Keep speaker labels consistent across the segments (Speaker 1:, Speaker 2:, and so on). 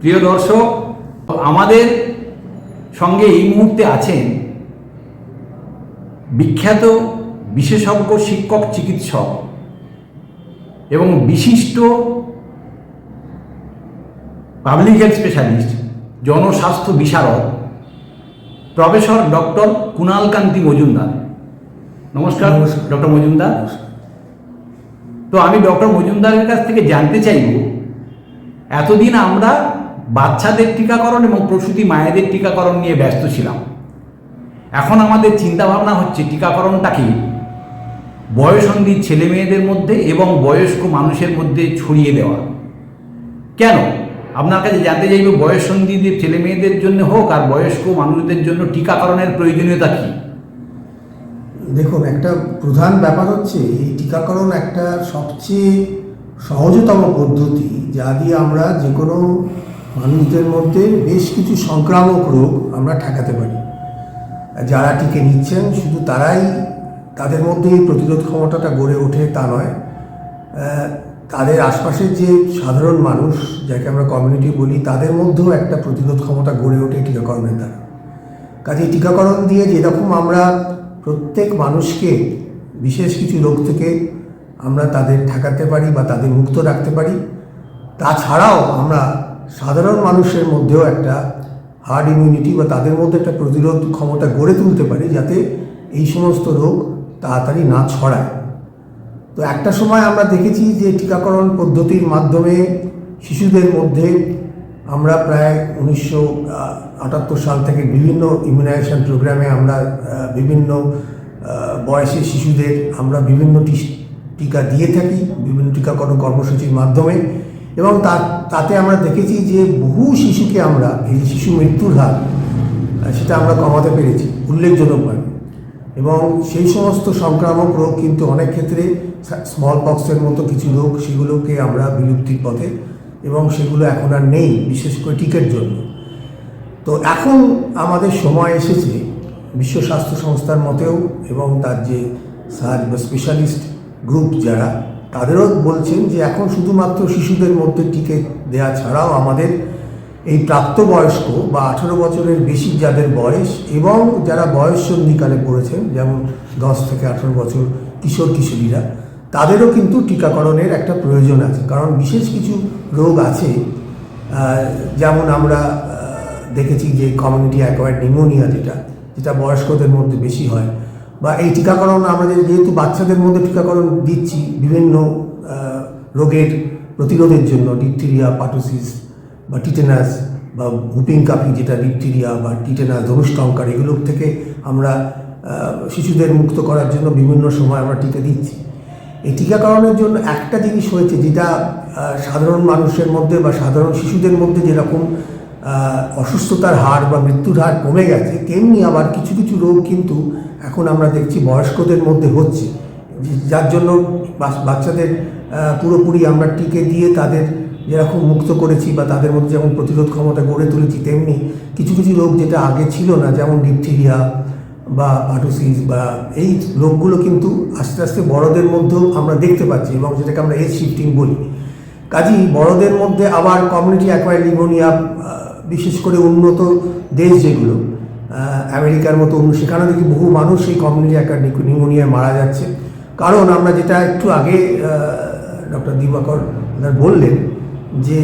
Speaker 1: প্রিয় দর্শক, আমাদের সঙ্গে এই মুহূর্তে আছেন বিখ্যাত বিশেষজ্ঞ শিক্ষক চিকিৎসক এবং বিশিষ্ট পাবলিক হেলথ স্পেশালিস্ট, জনস্বাস্থ্য বিশারদ প্রফেসর ডক্টর কুণাল কান্তি মজুমদার। নমস্কার ডক্টর মজুমদার। তো আমি ডক্টর মজুমদারের কাছ থেকে জানতে চাইব, এতদিন আমরা বাচ্চাদের টিকাকরণ এবং প্রসূতি মায়েদের টিকাকরণ নিয়ে ব্যস্ত ছিলাম। এখন আমাদের চিন্তাভাবনা হচ্ছে টিকাকরণটাকে বয়সন্ধির ছেলে মেয়েদের মধ্যে এবং বয়স্ক মানুষের মধ্যে ছড়িয়ে দেওয়া। কেন? আপনার কাছে জানতে চাইব, বয়সন্ধিদের ছেলে মেয়েদের জন্য হোক আর বয়স্ক মানুষদের জন্য টিকাকরণের প্রয়োজনীয়তা কী?
Speaker 2: দেখুন, একটা প্রধান ব্যাপার হচ্ছে এই টিকাকরণ একটা সবচেয়ে সহজতম পদ্ধতি, যা দিয়ে আমরা যে কোনো মানুষদের মধ্যে বেশ কিছু সংক্রামক রোগ আমরা ঠেকাতে পারি। যারা টিকে নিচ্ছেন শুধু তারাই তাদের মধ্যে এই প্রতিরোধ ক্ষমতাটা গড়ে ওঠে তা নয়, তাদের আশপাশের যে সাধারণ মানুষ, যাকে আমরা কমিউনিটি বলি, তাদের মধ্যেও একটা প্রতিরোধ ক্ষমতা গড়ে ওঠে টিকাকরণের দ্বারা। কাজে টিকাকরণ দিয়ে যেরকম আমরা প্রত্যেক মানুষকে বিশেষ কিছু রোগ থেকে আমরা তাদের ঠেকাতে পারি বা তাদের মুক্ত রাখতে পারি, তাছাড়াও আমরা সাধারণ মানুষের মধ্যেও একটা হার্ড ইমিউনিটি বা তাদের মধ্যে একটা প্রতিরোধ ক্ষমতা গড়ে তুলতে পারি, যাতে এই সমস্ত রোগ তাড়াতাড়ি না ছড়ায়। তো একটা সময় আমরা দেখেছি যে টিকাকরণ পদ্ধতির মাধ্যমে শিশুদের মধ্যে আমরা প্রায় 1978 সাল থেকে বিভিন্ন ইমিউনাইজেশন প্রোগ্রামে আমরা বিভিন্ন বয়সের শিশুদের আমরা বিভিন্ন টিকা দিয়ে থাকি বিভিন্ন টিকাকরণ কর্মসূচির মাধ্যমে, এবং তাতে আমরা দেখেছি যে বহু শিশুকে আমরা এই শিশু মৃত্যুর হার সেটা আমরা কমাতে পেরেছি উল্লেখজনকভাবে। এবং সেই সমস্ত সংক্রামক রোগ কিন্তু অনেক ক্ষেত্রে স্মল পক্সের মতো কিছু রোগ, সেগুলোকে আমরা বিলুপ্তির পথে, এবং সেগুলো এখন আর নেই, বিশেষ করে টিকার জন্য। তো এখন আমাদের সময় এসেছে বিশ্ব স্বাস্থ্য সংস্থার মতেও, এবং তার যে সার্চ বা স্পেশালিস্ট গ্রুপ যারা, তাদেরও বলছেন যে এখন শুধুমাত্র শিশুদের মধ্যে টিকে দেওয়া ছাড়াও আমাদের এই প্রাপ্তবয়স্ক বা 18 বছরের বেশি যাদের বয়স এবং যারা বয়ঃসন্ধিকালে পড়েছেন, যেমন 10 থেকে 18 বছর কিশোর কিশোরীরা, তাদেরও কিন্তু টিকাকরণের একটা প্রয়োজন আছে। কারণ বিশেষ কিছু রোগ আছে, যেমন আমরা দেখেছি যে কমিউনিটি অ্যাকোয়ার্ড নিউমোনিয়া, যেটা বয়স্কদের মধ্যে বেশি হয়, বা এই টিকাকরণ আমাদের যেহেতু বাচ্চাদের মধ্যে টিকাকরণ দিচ্ছি বিভিন্ন রোগের প্রতিরোধের জন্য, ডিপথেরিয়া, পার্টুসিস বা টিটেনাস বা হুপিং কাফি, যেটা ডিপথেরিয়া বা টিটেনাস, ধনুষ্টঙ্কার, এগুলোর থেকে আমরা শিশুদের মুক্ত করার জন্য বিভিন্ন সময় আমরা টিকা দিচ্ছি। এই টিকাকরণের জন্য একটা জিনিস হয়েছে, যেটা সাধারণ মানুষের মধ্যে বা সাধারণ শিশুদের মধ্যে যেরকম অসুস্থতার হার বা মৃত্যুর হার কমে গেছে, তেমনি আবার কিছু কিছু রোগ কিন্তু এখন আমরা দেখছি বয়স্কদের মধ্যে হচ্ছে, যার জন্য বাচ্চাদের পুরোপুরি আমরা টিকে দিয়ে তাদের যেরকম মুক্ত করেছি বা তাদের মধ্যে যেমন প্রতিরোধ ক্ষমতা গড়ে তুলেছি, তেমনি কিছু কিছু রোগ যেটা আগে ছিল না, যেমন ডিপথেরিয়া বা পার্টুসিস বা এই রোগগুলো কিন্তু আস্তে আস্তে বড়দের মধ্যেও আমরা দেখতে পাচ্ছি, এবং যেটাকে আমরা এজ শিফটিং বলি। কাজেই বড়দের মধ্যে আবার কমিউনিটি অ্যাকোয়ার্ড নিউমোনিয়া, বিশেষ করে উন্নত দেশ যেগুলো, আমেরিকার মতো, সেখানে দেখি বহু মানুষ এই কমিউনিটি অ্যাকোয়ার্ড নিউমোনিয়ায় মারা যাচ্ছে। কারণ আমরা যেটা একটু আগে ডক্টর দিবাকর বললেন, যে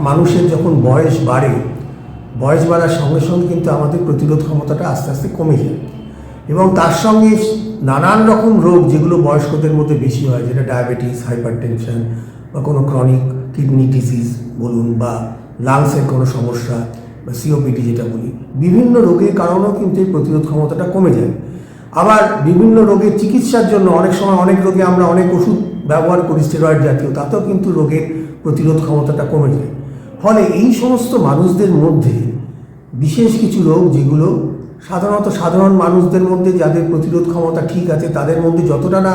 Speaker 2: মানুষের যখন বয়স বাড়ার সঙ্গে সঙ্গে কিন্তু আমাদের প্রতিরোধ ক্ষমতাটা আস্তে আস্তে কমে যায়, এবং তার সঙ্গে নানান রকম রোগ যেগুলো বয়স্কদের মধ্যে বেশি হয়, যেটা ডায়াবেটিস, হাইপারটেনশন বা কোনো ক্রনিক কিডনি ডিজিজ বলুন, বা লাংসের কোনো সমস্যা বা সিওপিডি যেটা বলি, বিভিন্ন রোগের কারণেও কিন্তু এই প্রতিরোধ ক্ষমতাটা কমে যায়। আবার বিভিন্ন রোগের চিকিৎসার জন্য অনেক সময় অনেক রোগে আমরা অনেক ওষুধ ব্যবহার করি, স্টেরয়েড জাতীয়, তাতেও কিন্তু রোগের প্রতিরোধ ক্ষমতাটা কমে যায়। ফলে এই সমস্ত মানুষদের মধ্যে বিশেষ কিছু রোগ, যেগুলো সাধারণত সাধারণ মানুষদের মধ্যে যাদের প্রতিরোধ ক্ষমতা ঠিক আছে, তাদের মধ্যে যতটা না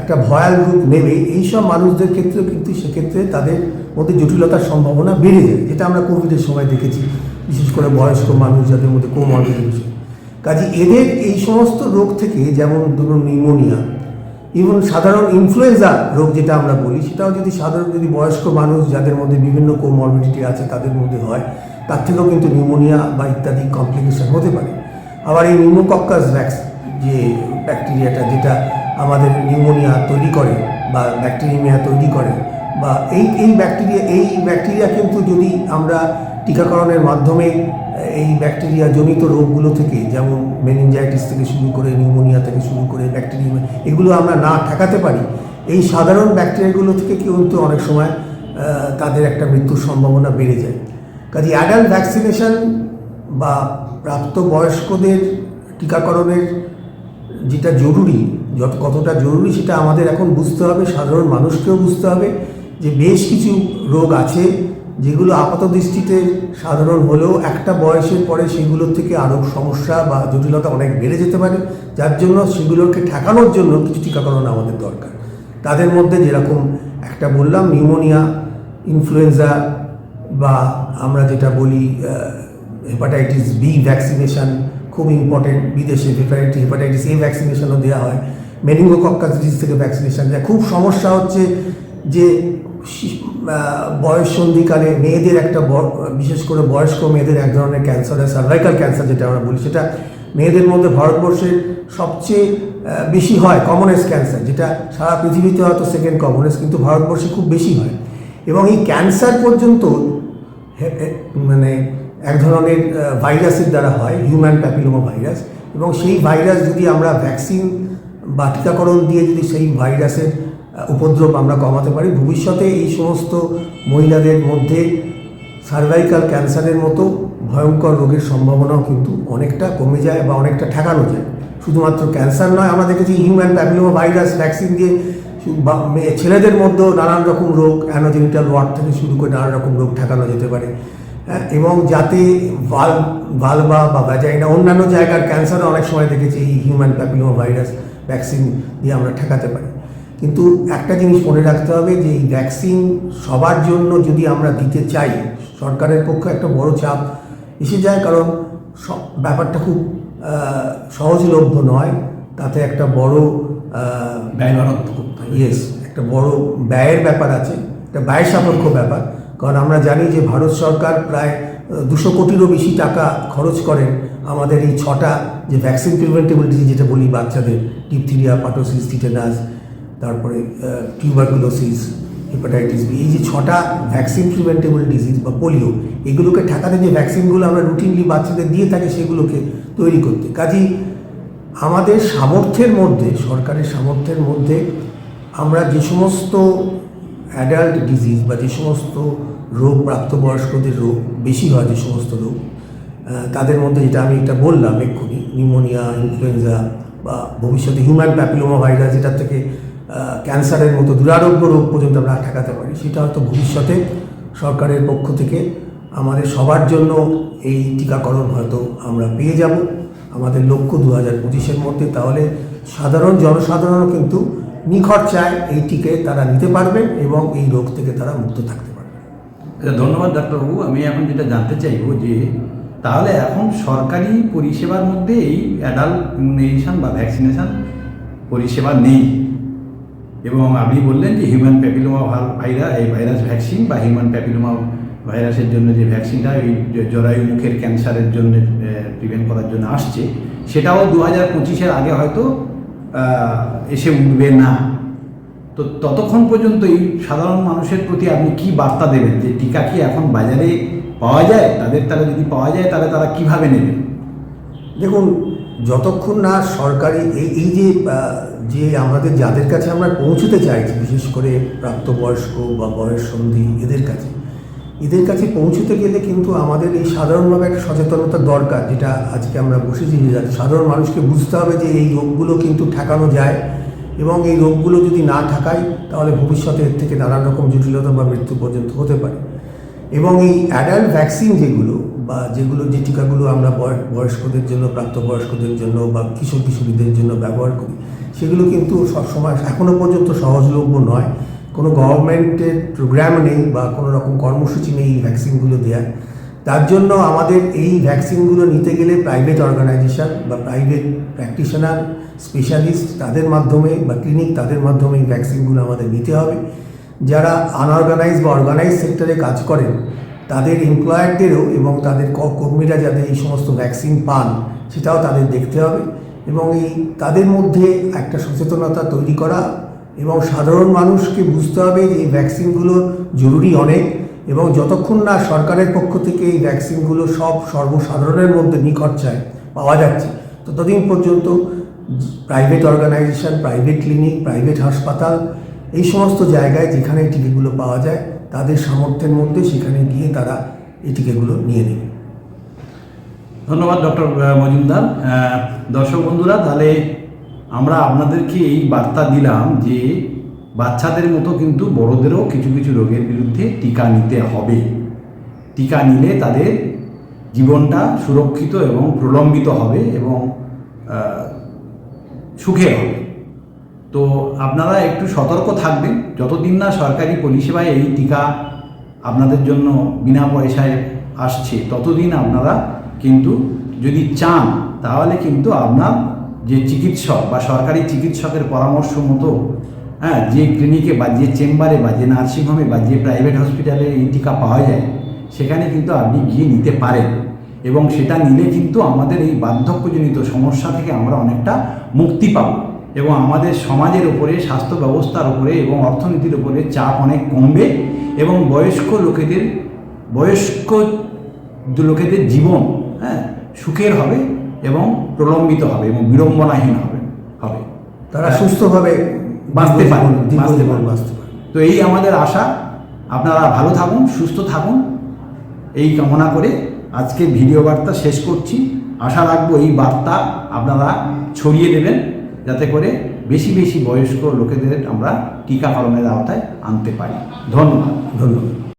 Speaker 2: একটা ভয়াল রূপ নেবে, এইসব মানুষদের ক্ষেত্রেও কিন্তু সেক্ষেত্রে তাদের মধ্যে জটিলতার সম্ভাবনা বেড়ে যায়, যেটা আমরা কোভিডের সময় দেখেছি, বিশেষ করে বয়স্ক মানুষ যাদের মধ্যে কোমরবিডিটি। কাজে এদের এই সমস্ত রোগ থেকে, যেমন ধরুন নিউমোনিয়া, ইভেন সাধারণ ইনফ্লুয়েঞ্জা রোগ যেটা আমরা বলি, সেটাও যদি বয়স্ক মানুষ যাদের মধ্যে বিভিন্ন কোমরবিডিটি আছে তাদের মধ্যে হয়, তার থেকেও কিন্তু নিউমোনিয়া বা ইত্যাদি কমপ্লিকেশন হতে পারে। আবার এই নিউমোকক্কাস যে ব্যাকটেরিয়াটা যেটা আমাদের নিউমোনিয়া তৈরি করে বা ব্যাকটেরিমিয়া তৈরি করে, বা এই ব্যাকটেরিয়া কিন্তু যদি আমরা টিকাকরণের মাধ্যমে এই ব্যাকটেরিয়া জনিত রোগগুলো থেকে, যেমন মেনিনজাইটিস থেকে শুরু করে নিউমোনিয়া থেকে শুরু করে ব্যাকটেরিয়া, এগুলো আমরা না ঠেকাতে পারি, এই সাধারণ ব্যাকটেরিয়াগুলো থেকে কিন্তু অনেক সময় তাদের একটা মৃত্যুর সম্ভাবনা বেড়ে যায়। কাজে অ্যাডাল্ট ভ্যাকসিনেশন বা প্রাপ্তবয়স্কদের টিকাকরণের যেটা জরুরি, কতটা জরুরি সেটা আমাদের এখন বুঝতে হবে, সাধারণ মানুষকেও বুঝতে হবে যে বেশ কিছু রোগ আছে যেগুলো আপাত দৃষ্টিতে সাধারণ হলেও একটা বয়সের পরে সেগুলোর থেকে আরও সমস্যা বা জটিলতা অনেক বেড়ে যেতে পারে, যার জন্য সেগুলোকে ঠেকানোর জন্য কিছু টিকাকরণ আমাদের দরকার। তাদের মধ্যে যেরকম একটা বললাম নিউমোনিয়া, ইনফ্লুয়েঞ্জা, বা আমরা যেটা বলি হেপাটাইটিস বি ভ্যাকসিনেশন খুব ইম্পর্টেন্ট, বিদেশে হেপাটাইটিস এ ভ্যাকসিনেশনও দেওয়া হয়, মেনিঙ্গোকক্কাস ডিজিজ থেকে ভ্যাকসিনেশন দেয়। খুব সমস্যা হচ্ছে যে বয়স সন্ধিকালে মেয়েদের বিশেষ করে বয়স্ক মেয়েদের এক ধরনের ক্যান্সার হয়, সার্ভাইকাল ক্যান্সার যেটা আমরা বলি, সেটা মেয়েদের মধ্যে ভারতবর্ষে সবচেয়ে বেশি হয়, কমনেস্ট ক্যান্সার, যেটা সারা পৃথিবীতে হয়তো সেকেন্ড কমনেস্ট, কিন্তু ভারতবর্ষে খুব বেশি হয়। এবং এই ক্যান্সার পর্যন্ত মানে এক ধরনের ভাইরাসের দ্বারা হয়, হিউম্যান প্যাপিলোমা ভাইরাস, এবং সেই ভাইরাস যদি আমরা ভ্যাকসিন বা টিকাকরণ দিয়ে যদি সেই ভাইরাসের উপদ্রব আমরা কমাতে পারি, ভবিষ্যতে এই সমস্ত মহিলাদের মধ্যে সার্ভাইকাল ক্যান্সারের মতো ভয়ঙ্কর রোগের সম্ভাবনাও কিন্তু অনেকটা কমে যায় বা অনেকটা ঠেকানো যায়। শুধুমাত্র ক্যান্সার নয়, আমরা দেখেছি হিউম্যান প্যাপিলোমা ভাইরাস ভ্যাকসিন দিয়ে ছেলেদের মধ্যেও নানান রকম রোগ, অ্যানোজেনিটাল ওয়ার্ড থেকে শুরু করে নানান রকম রোগ ঠেকানো যেতে পারে। এবং যাতে ভালভা বা ভ্যাজাইনা, অন্যান্য জায়গার ক্যান্সারে অনেক সময় দেখেছি এই হিউম্যান প্যাপিলোমা ভাইরাস ভ্যাকসিন দিয়ে আমরা ঠেকাতে পারি। কিন্তু একটা জিনিস মনে রাখতে হবে যে এই ভ্যাকসিন সবার জন্য যদি আমরা দিতে চাই, সরকারের পক্ষে একটা বড় চাপ এসে যায়, কারণ ব্যাপারটা খুব সহজলভ্য নয়, তাতে একটা বড় একটা বড় ব্যয়ের ব্যাপার আছে, একটা ব্যয় সাপেক্ষ ব্যাপার। কারণ আমরা জানি যে ভারত সরকার প্রায় 200 কোটিরও বেশি টাকা খরচ করেন আমাদের এই 6টা যে ভ্যাকসিন প্রিভেন্টেবল ডিজিজ যেটা বলি বাচ্চাদের, ডিপথিরিয়া, পাটোসিস, টিটেনাস, তারপরে টিউবারকুলোসিস, হেপাটাইটিস বি, এই যে 6টা ভ্যাকসিন প্রিভেন্টেবল ডিজিজ বা পোলিও, এগুলোকে ঠেকাতে যে ভ্যাকসিনগুলো আমরা রুটিনলি বাচ্চাদের দিয়ে থাকি সেগুলোকে তৈরি করতে। কাজেই আমাদের সামর্থ্যের মধ্যে, সরকারের সামর্থ্যের মধ্যে আমরা যে সমস্ত অ্যাডাল্ট ডিজিজ বা যে সমস্ত রোগ প্রাপ্তবয়স্কদের রোগ বেশি হয়, যে সমস্ত রোগ তাদের মধ্যে যেটা আমি এটা বললাম এক্ষুনি, নিউমোনিয়া, ইনফ্লুয়েঞ্জা বা ভবিষ্যতে হিউম্যান প্যাপিলোমা ভাইরাস যেটা থেকে ক্যান্সারের মতো দুরারোগ্য রোগ পর্যন্ত আমরা ঠেকাতে পারি, সেটা হয়তো ভবিষ্যতে সরকারের পক্ষ থেকে আমাদের সবার জন্য এই টিকাকরণ হয়তো আমরা পেয়ে যাব। আমাদের লক্ষ্য 2025-এর মধ্যে, তাহলে সাধারণ জনসাধারণও কিন্তু নিখরচায় এই টিকে তারা নিতে পারবে এবং এই রোগ থেকে তারা মুক্ত থাকতে পারবে।
Speaker 1: ধন্যবাদ ডাক্তারবাবু। আমি এখন যেটা জানতে চাইবো যে তাহলে এখন সরকারি পরিষেবার মধ্যে এই অ্যাডাল্ট ইমিউনাইজেশন বা ভ্যাকসিনেশন পরিষেবা নেই, এবং আপনি বললেন যে হিউম্যান প্যাপিলোমা ভাইরাস ভ্যাকসিন বা হিউম্যান প্যাপিলোমা ভাইরাসের জন্য যে ভ্যাকসিনটা এই জরায়ু মুখের ক্যান্সারের জন্য প্রিভেন্ট করার জন্য আসছে, সেটাও 2025-এর আগে হয়তো এসে উঠবে না। তো ততক্ষণ পর্যন্ত এই সাধারণ মানুষের প্রতি আপনি কি বার্তা দেবেন যে টিকা কি এখন বাজারে পাওয়া যায়, তাহলে যদি পাওয়া যায় তাহলে তারা কিভাবে নেবে?
Speaker 2: দেখুন, যতক্ষণ না সরকারি এই যে আমাদের যাদের কাছে আমরা পৌঁছতে চাইছি, বিশেষ করে প্রাপ্তবয়স্ক বা বয়স সন্ধি এদের কাছে পৌঁছতে গেলে কিন্তু আমাদের এই সাধারণভাবে একটা সচেতনতা দরকার, যেটা আজকে আমরা বসেছি। সাধারণ মানুষকে বুঝতে হবে যে এই রোগগুলো কিন্তু ঠেকানো যায়, এবং এই রোগগুলো যদি না ঠেকাই তাহলে ভবিষ্যতে এর থেকে নানান রকম জটিলতা বা মৃত্যু পর্যন্ত হতে পারে। এবং এই অ্যাডাল্ট ভ্যাকসিন যে টিকাগুলো আমরা বয়স্কদের জন্য, প্রাপ্তবয়স্কদের জন্য বা কিশোরীদের জন্য ব্যবহার করি, সেগুলো কিন্তু সবসময় এখনও পর্যন্ত সহজলভ্য নয়। কোনো গভর্নমেন্টের প্রোগ্রাম নেই বা কোনো রকম কর্মসূচি নেই এই ভ্যাকসিনগুলো দেওয়ার। তার জন্য আমাদের এই ভ্যাকসিনগুলো নিতে গেলে প্রাইভেট অর্গানাইজেশন বা প্রাইভেট প্র্যাকটিশনার স্পেশালিস্ট তাদের মাধ্যমে বা ক্লিনিক তাদের মাধ্যমে এই ভ্যাকসিনগুলো আমাদের নিতে হবে। যারা আনঅর্গানাইজ বা অর্গানাইজ সেক্টরে কাজ করেন তাদের এমপ্লয়ারদেরও এবং তাদের কর্মীরা যাতে এই সমস্ত ভ্যাকসিন পান সেটাও তাদের দেখতে হবে এবং এই তাদের মধ্যে একটা সচেতনতা তৈরি করা এবং সাধারণ মানুষকে বুঝতে হবে যে এই ভ্যাকসিনগুলো জরুরি অনেক এবং যতক্ষণ না সরকারের পক্ষ থেকে এই ভ্যাকসিনগুলো সর্বসাধারণের মধ্যে নিখরচায় পাওয়া যাচ্ছে ততদিন পর্যন্ত private organisation, private clinic, private হাসপাতাল এই সমস্ত জায়গায় যেখানে এই টিকাগুলো পাওয়া যায় তাদের সামর্থ্যের মধ্যে সেখানে গিয়ে তারা এই টিকাগুলো নিয়ে নেবে।
Speaker 1: ধন্যবাদ ডক্টর মজুমদার। দর্শক বন্ধুরা, তাহলে আমরা আপনাদেরকে এই বার্তা দিলাম যে বাচ্চাদের মতো কিন্তু বড়দেরও কিছু কিছু রোগের বিরুদ্ধে টিকা নিতে হবে। টিকা নিলে তাদের জীবনটা সুরক্ষিত এবং প্রলম্বিত হবে এবং সুখের হবে। তো আপনারা একটু সতর্ক থাকবেন, যতদিন না সরকারি পরিষেবায় এই টিকা আপনাদের জন্য বিনা পয়সায় আসছে ততদিন আপনারা কিন্তু যদি চান তাহলে কিন্তু আপনার যে চিকিৎসক বা সরকারি চিকিৎসকের পরামর্শ মতো যে ক্লিনিকে বা যে চেম্বারে বা যে নার্সিংহোমে বা যে প্রাইভেট হসপিটালে এই টিকা পাওয়া যায় সেখানে কিন্তু আপনি গিয়ে নিতে পারেন এবং সেটা নিলে কিন্তু আমাদের এই বার্ধক্যজনিত সমস্যা থেকে আমরা অনেকটা মুক্তি পাব এবং আমাদের সমাজের উপরে, স্বাস্থ্য ব্যবস্থার উপরে এবং অর্থনীতির উপরে চাপ অনেক কমবে এবং বয়স্ক লোকেদের জীবন সুখের হবে এবং প্রলম্বিত হবে এবং বিড়ম্বনাহীন হবে।
Speaker 2: তারা সুস্থভাবে
Speaker 1: বাঁচতে পারে।
Speaker 2: তো
Speaker 1: তো এই আমাদের আশা। আপনারা ভালো থাকুন, সুস্থ থাকুন, এই কামনা করে আজকে ভিডিও বার্তা শেষ করছি। আশা রাখবো এই বার্তা আপনারা ছড়িয়ে দেবেন যাতে করে বেশি বেশি বয়স্ক লোকেদের আমরা টিকাকরণের আওতায় আনতে পারি। ধন্যবাদ।